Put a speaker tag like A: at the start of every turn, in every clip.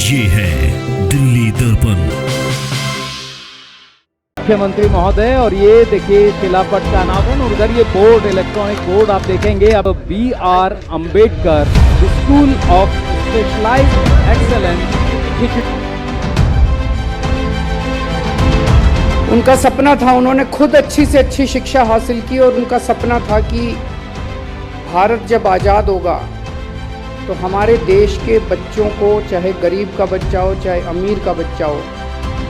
A: ये है दिल्ली दर्पण।
B: मुख्यमंत्री महोदय, और ये देखिए शिलापट का अनावरण, और उधर ये बोर्ड, इलेक्ट्रॉनिक बोर्ड आप देखेंगे। अब BR Ambedkar school of specialised excellence.
C: उनका सपना था, उन्होंने खुद अच्छी से अच्छी शिक्षा हासिल की और उनका सपना था कि भारत जब आज़ाद होगा तो हमारे देश के बच्चों को, चाहे गरीब का बच्चा हो चाहे अमीर का बच्चा हो,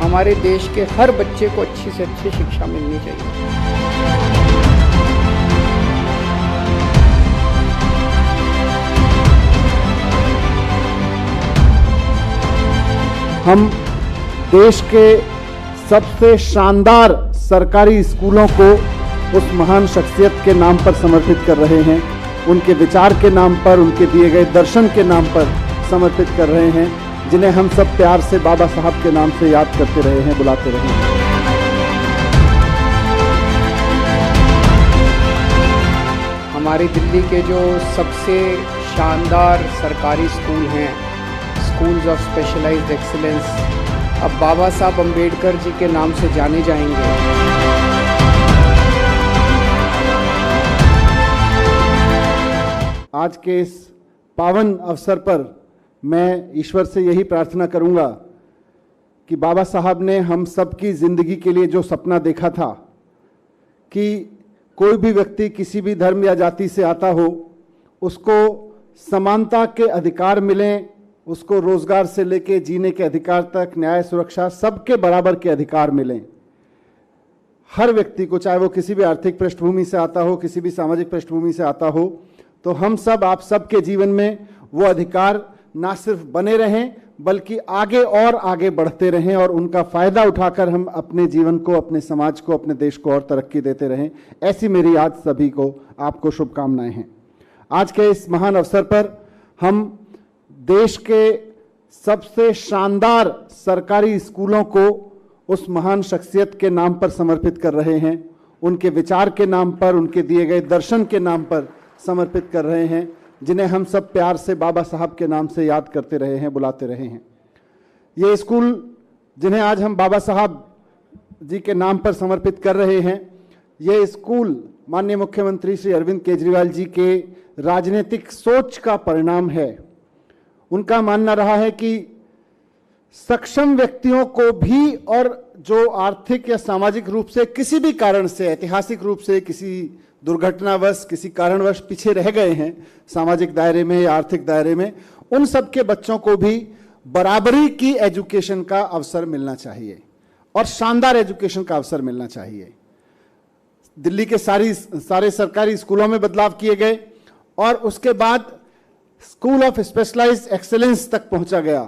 C: हमारे देश के हर बच्चे को अच्छी से अच्छी शिक्षा मिलनी चाहिए।
D: हम देश के सबसे शानदार सरकारी स्कूलों को उस महान शख्सियत के नाम पर समर्पित कर रहे हैं, उनके विचार के नाम पर, उनके दिए गए दर्शन के नाम पर समर्पित कर रहे हैं, जिन्हें हम सब प्यार से बाबा साहब के नाम से याद करते रहे हैं, बुलाते रहे हैं।
C: हमारी दिल्ली के जो सबसे शानदार सरकारी स्कूल हैं, स्कूल्स ऑफ स्पेशलाइज्ड एक्सीलेंस, अब बाबा साहब अंबेडकर जी के नाम से जाने जाएंगे।
D: आज के इस पावन अवसर पर मैं ईश्वर से यही प्रार्थना करूंगा कि बाबा साहब ने हम सबकी ज़िंदगी के लिए जो सपना देखा था कि कोई भी व्यक्ति किसी भी धर्म या जाति से आता हो, उसको समानता के अधिकार मिलें, उसको रोजगार से लेके जीने के अधिकार तक, न्याय, सुरक्षा, सबके बराबर के अधिकार मिलें। हर व्यक्ति को, चाहे वो किसी भी आर्थिक पृष्ठभूमि से आता हो, किसी भी सामाजिक पृष्ठभूमि से आता हो, तो हम सब, आप सबके जीवन में वो अधिकार ना सिर्फ बने रहें बल्कि आगे और आगे बढ़ते रहें और उनका फ़ायदा उठाकर हम अपने जीवन को, अपने समाज को, अपने देश को और तरक्की देते रहें। ऐसी मेरी आज सभी को, आपको शुभकामनाएं हैं। आज के इस महान अवसर पर हम देश के सबसे शानदार सरकारी स्कूलों को उस महान शख्सियत के नाम पर समर्पित कर रहे हैं, उनके विचार के नाम पर, उनके दिए गए दर्शन के नाम पर समर्पित कर रहे हैं, जिन्हें हम सब प्यार से बाबा साहब के नाम से याद करते रहे हैं, बुलाते रहे हैं। ये स्कूल जिन्हें आज हम बाबा साहब जी के नाम पर समर्पित कर रहे हैं, ये स्कूल माननीय मुख्यमंत्री श्री अरविंद केजरीवाल जी के राजनीतिक सोच का परिणाम है। उनका मानना रहा है कि सक्षम व्यक्तियों को भी, और जो आर्थिक या सामाजिक रूप से किसी भी कारण से, ऐतिहासिक रूप से किसी दुर्घटनावश, किसी कारणवश पीछे रह गए हैं सामाजिक दायरे में या आर्थिक दायरे में, उन सब के बच्चों को भी बराबरी की एजुकेशन का अवसर मिलना चाहिए और शानदार एजुकेशन का अवसर मिलना चाहिए। दिल्ली के सारे सरकारी स्कूलों में बदलाव किए गए और उसके बाद स्कूल ऑफ स्पेशलाइज्ड एक्सेलेंस तक पहुंचा गया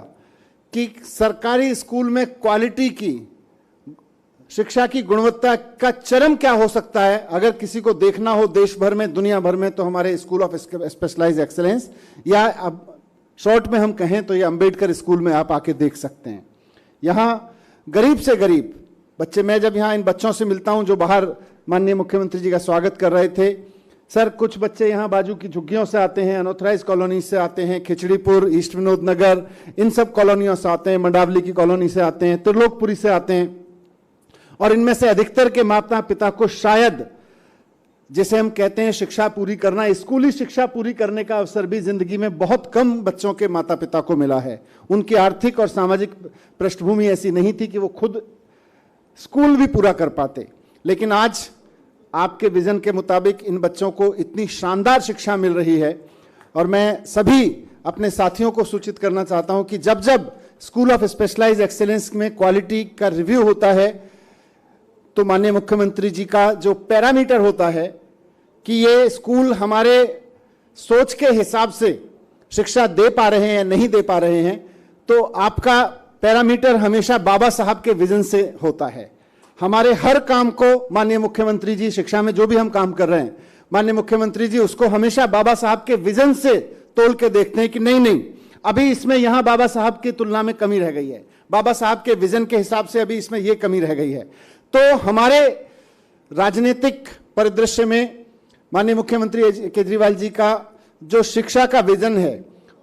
D: कि सरकारी स्कूल में क्वालिटी की, शिक्षा की गुणवत्ता का चरम क्या हो सकता है। अगर किसी को देखना हो देश भर में, दुनिया भर में, तो हमारे स्कूल ऑफ स्पेशलाइज्ड एक्सेलेंस, या अब शॉर्ट में हम कहें तो ये अंबेडकर स्कूल में आप आके देख सकते हैं। यहाँ गरीब से गरीब बच्चे, मैं जब यहाँ इन बच्चों से मिलता हूँ जो बाहर माननीय मुख्यमंत्री जी का स्वागत कर रहे थे, सर कुछ बच्चे यहाँ बाजू की झुग्गियों से आते हैं, अनऑथराइज कॉलोनी से आते हैं, खिचड़ीपुर, ईस्ट विनोद नगर, इन सब कॉलोनियों से आते हैं, मंडावली की कॉलोनी से आते हैं, त्रिलोकपुरी से आते हैं, और इनमें से अधिकतर के माता पिता को शायद, जिसे हम कहते हैं शिक्षा पूरी करना, स्कूली शिक्षा पूरी करने का अवसर भी जिंदगी में बहुत कम बच्चों के माता पिता को मिला है। उनकी आर्थिक और सामाजिक पृष्ठभूमि ऐसी नहीं थी कि वो खुद स्कूल भी पूरा कर पाते। लेकिन आज आपके विजन के मुताबिक इन बच्चों को इतनी शानदार शिक्षा मिल रही है, और मैं सभी अपने साथियों को सूचित करना चाहता हूं कि जब जब स्कूल ऑफ स्पेशलाइज्ड एक्सेलेंस में क्वालिटी का रिव्यू होता है तो माननीय मुख्यमंत्री जी का जो पैरामीटर होता है कि ये स्कूल हमारे सोच के हिसाब से शिक्षा दे पा रहे हैं या नहीं दे पा रहे हैं, तो आपका पैरामीटर हमेशा बाबा साहब के विजन से होता है। हमारे हर काम को माननीय मुख्यमंत्री जी, शिक्षा में जो भी हम काम कर रहे हैं, माननीय मुख्यमंत्री जी उसको हमेशा बाबा साहब के विजन से तोल के देखते हैं कि नहीं नहीं, अभी इसमें यहां बाबा साहब की तुलना में कमी रह गई है, बाबा साहब के विजन के हिसाब से अभी इसमें यह कमी रह गई है। तो हमारे राजनीतिक परिदृश्य में माननीय मुख्यमंत्री केजरीवाल जी का जो शिक्षा का विजन है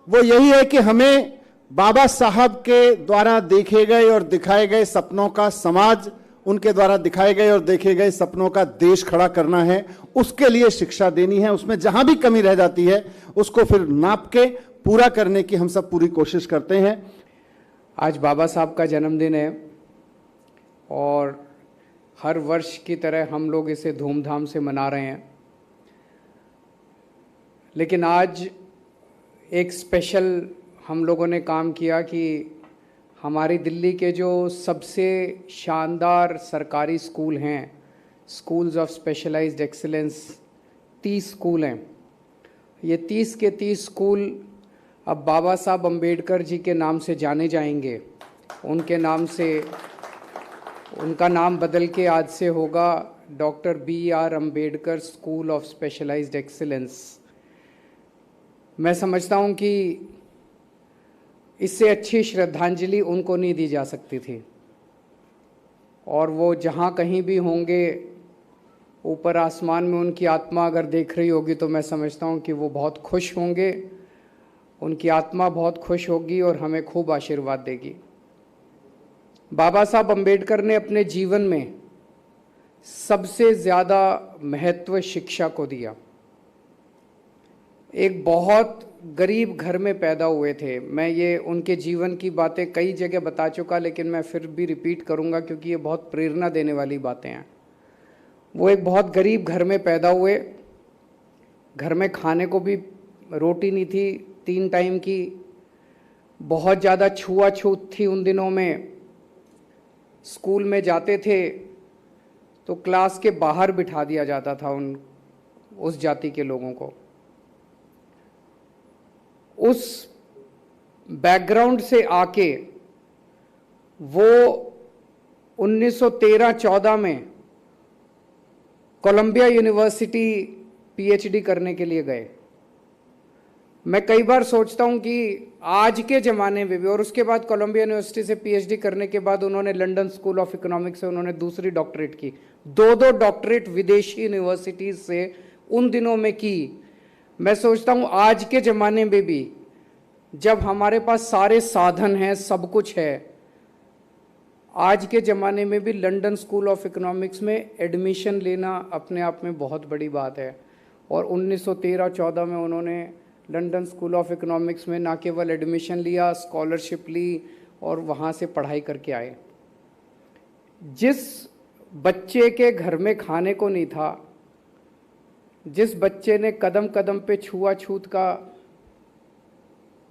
D: वो यही है कि हमें बाबा साहब के द्वारा देखे गए और दिखाए गए सपनों का समाज, उनके द्वारा दिखाए गए और देखे गए सपनों का देश खड़ा करना है। उसके लिए शिक्षा देनी है। उसमें जहां भी कमी रह जाती है उसको फिर नाप के पूरा करने की हम सब पूरी कोशिश करते हैं।
C: आज बाबा साहब का जन्मदिन है और हर वर्ष की तरह हम लोग इसे धूमधाम से मना रहे हैं, लेकिन आज एक स्पेशल हम लोगों ने काम किया कि हमारी दिल्ली के जो सबसे शानदार सरकारी स्कूल हैं, schools of specialised excellence, 30 school हैं। ये 30 के 30 स्कूल अब बाबा साहब अम्बेडकर जी के नाम से जाने जाएंगे। उनके नाम से, उनका नाम बदल के आज से होगा doctor BR Ambedkar school of specialised excellence. मैं समझता हूँ कि इससे अच्छी श्रद्धांजलि उनको नहीं दी जा सकती थी, और वो जहाँ कहीं भी होंगे, ऊपर आसमान में उनकी आत्मा अगर देख रही होगी तो मैं समझता हूँ कि वो बहुत खुश होंगे, उनकी आत्मा बहुत खुश होगी और हमें खूब आशीर्वाद देगी। बाबा साहब अम्बेडकर ने अपने जीवन में सबसे ज़्यादा महत्व शिक्षा को दिया। एक बहुत गरीब घर में पैदा हुए थे। मैं ये उनके जीवन की बातें कई जगह बता चुका, लेकिन मैं फिर भी रिपीट करूंगा क्योंकि ये बहुत प्रेरणा देने वाली बातें हैं। वो एक बहुत गरीब घर में पैदा हुए। घर में खाने को भी रोटी नहीं थी 3 टाइम की। बहुत ज़्यादा छुआछूत थी उन दिनों में। स्कूल में जाते थे तो क्लास के बाहर बिठा दिया जाता था उस जाति के लोगों को। उस बैकग्राउंड से आके वो 1913-14 में कोलंबिया यूनिवर्सिटी PhD करने के लिए गए। मैं कई बार सोचता हूं कि आज के ज़माने में भी, और उसके बाद कोलंबिया यूनिवर्सिटी से PhD करने के बाद उन्होंने लंदन स्कूल ऑफ इकोनॉमिक्स से उन्होंने दूसरी डॉक्टरेट की। 2 डॉक्टरेट विदेशी यूनिवर्सिटीज़ से उन दिनों में की। मैं सोचता हूँ आज के ज़माने में भी जब हमारे पास सारे साधन हैं, सब कुछ है, आज के ज़माने में भी लंदन स्कूल ऑफ इकोनॉमिक्स में एडमिशन लेना अपने आप में बहुत बड़ी बात है। और 1913-14 में उन्होंने लंदन स्कूल ऑफ इकोनॉमिक्स में ना केवल एडमिशन लिया, स्कॉलरशिप ली और वहाँ से पढ़ाई करके आए। जिस बच्चे के घर में खाने को नहीं था, जिस बच्चे ने कदम कदम पे छुआछूत का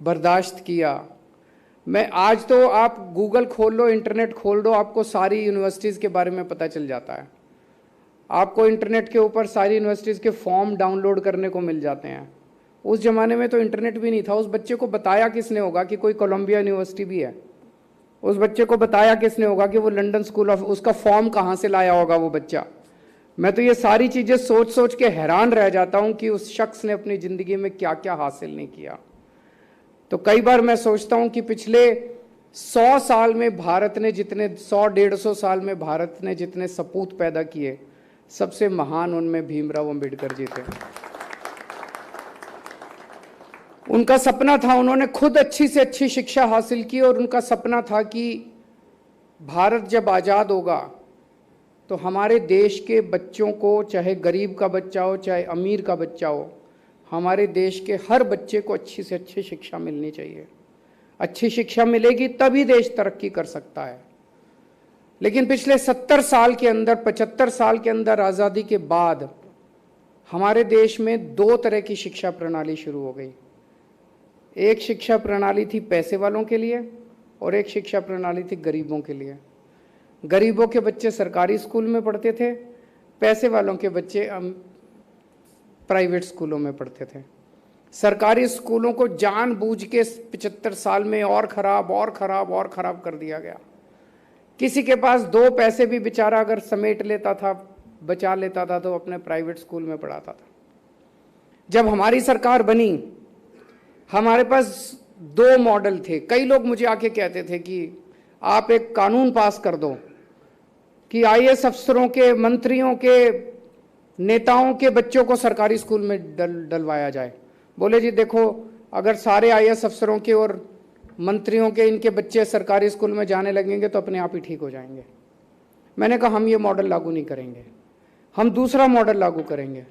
C: बर्दाश्त किया, मैं आज तो आप गूगल खोल लो, इंटरनेट खोल दो, आपको सारी यूनिवर्सिटीज़ के बारे में पता चल जाता है। आपको इंटरनेट के ऊपर सारी यूनिवर्सिटीज़ के फॉर्म डाउनलोड करने को मिल जाते हैं। उस ज़माने में तो इंटरनेट भी नहीं था। उस बच्चे को बताया किसने होगा कि कोई कोलंबिया यूनिवर्सिटी भी है? उस बच्चे को बताया किसने होगा कि वो लंदन स्कूल ऑफ, उसका फॉर्म कहाँ से लाया होगा वो बच्चा? मैं तो ये सारी चीज़ें सोच सोच के हैरान रह जाता हूँ कि उस शख्स ने अपनी ज़िंदगी में क्या क्या हासिल नहीं किया। तो कई बार मैं सोचता हूँ कि पिछले 100 साल में भारत ने जितने 100-150 साल में भारत ने जितने सपूत पैदा किए, सबसे महान उनमें भीमराव अंबेडकर जी थे। उनका सपना था, उन्होंने खुद अच्छी से अच्छी शिक्षा हासिल की और उनका सपना था कि भारत जब आज़ाद होगा तो हमारे देश के बच्चों को, चाहे गरीब का बच्चा हो चाहे अमीर का बच्चा हो, हमारे देश के हर बच्चे को अच्छी से अच्छी शिक्षा मिलनी चाहिए। अच्छी शिक्षा मिलेगी तभी देश तरक्की कर सकता है। लेकिन पिछले 70 साल के अंदर, 75 साल के अंदर आज़ादी के बाद हमारे देश में 2 तरह की शिक्षा प्रणाली शुरू हो गई। एक शिक्षा प्रणाली थी पैसे वालों के लिए और एक शिक्षा प्रणाली थी गरीबों के लिए। गरीबों के बच्चे सरकारी स्कूल में पढ़ते थे, पैसे वालों के बच्चे प्राइवेट स्कूलों में पढ़ते थे। सरकारी स्कूलों को जानबूझ के 75 साल में और ख़राब और ख़राब और ख़राब कर दिया गया। किसी के पास 2 पैसे भी बेचारा अगर समेट लेता था, बचा लेता था, तो अपने प्राइवेट स्कूल में पढ़ाता था। जब हमारी सरकार बनी, हमारे पास 2 मॉडल थे। कई लोग मुझे आके कहते थे कि आप एक कानून पास कर दो कि IAS अफसरों के, मंत्रियों के, नेताओं के बच्चों को सरकारी स्कूल में डलवाया जाए। बोले जी देखो, अगर सारे IAS अफसरों के और मंत्रियों के इनके बच्चे सरकारी स्कूल में जाने लगेंगे तो अपने आप ही ठीक हो जाएंगे। मैंने कहा हम ये मॉडल लागू नहीं करेंगे, हम दूसरा मॉडल लागू करेंगे।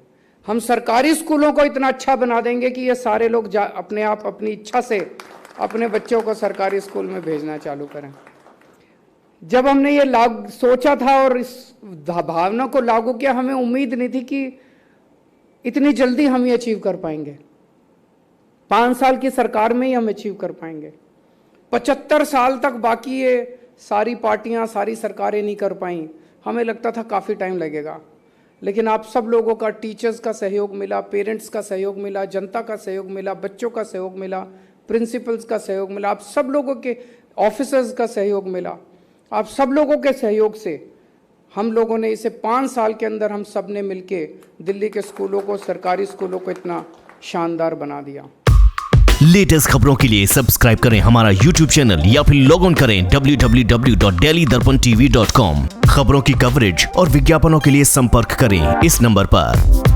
C: हम सरकारी स्कूलों को इतना अच्छा बना देंगे कि ये सारे लोग अपने आप अपनी इच्छा से अपने बच्चों को सरकारी स्कूल में भेजना चालू करें। जब हमने ये सोचा था और इस भावना को लागू किया, हमें उम्मीद नहीं थी कि इतनी जल्दी हम ये अचीव कर पाएंगे। 5 साल की सरकार में ही हम अचीव कर पाएंगे। 75 साल तक बाकी ये सारी पार्टियां, सारी सरकारें नहीं कर पाई। हमें लगता था काफ़ी टाइम लगेगा, लेकिन आप सब लोगों का, टीचर्स का सहयोग मिला, पेरेंट्स का सहयोग मिला, जनता का सहयोग मिला, बच्चों का सहयोग मिला, प्रिंसिपल्स का सहयोग मिला, आप सब लोगों के ऑफिसर्स का सहयोग मिला। आप सब लोगों के सहयोग से हम लोगों ने इसे 5 साल के अंदर हम सब ने मिलके दिल्ली के स्कूलों को, सरकारी स्कूलों को इतना शानदार बना दिया।
A: लेटेस्ट खबरों के लिए सब्सक्राइब करें हमारा YouTube चैनल या फिर लॉग ऑन करें www.delhidarpantv.com। खबरों की कवरेज और विज्ञापनों के लिए संपर्क करें इस नंबर पर।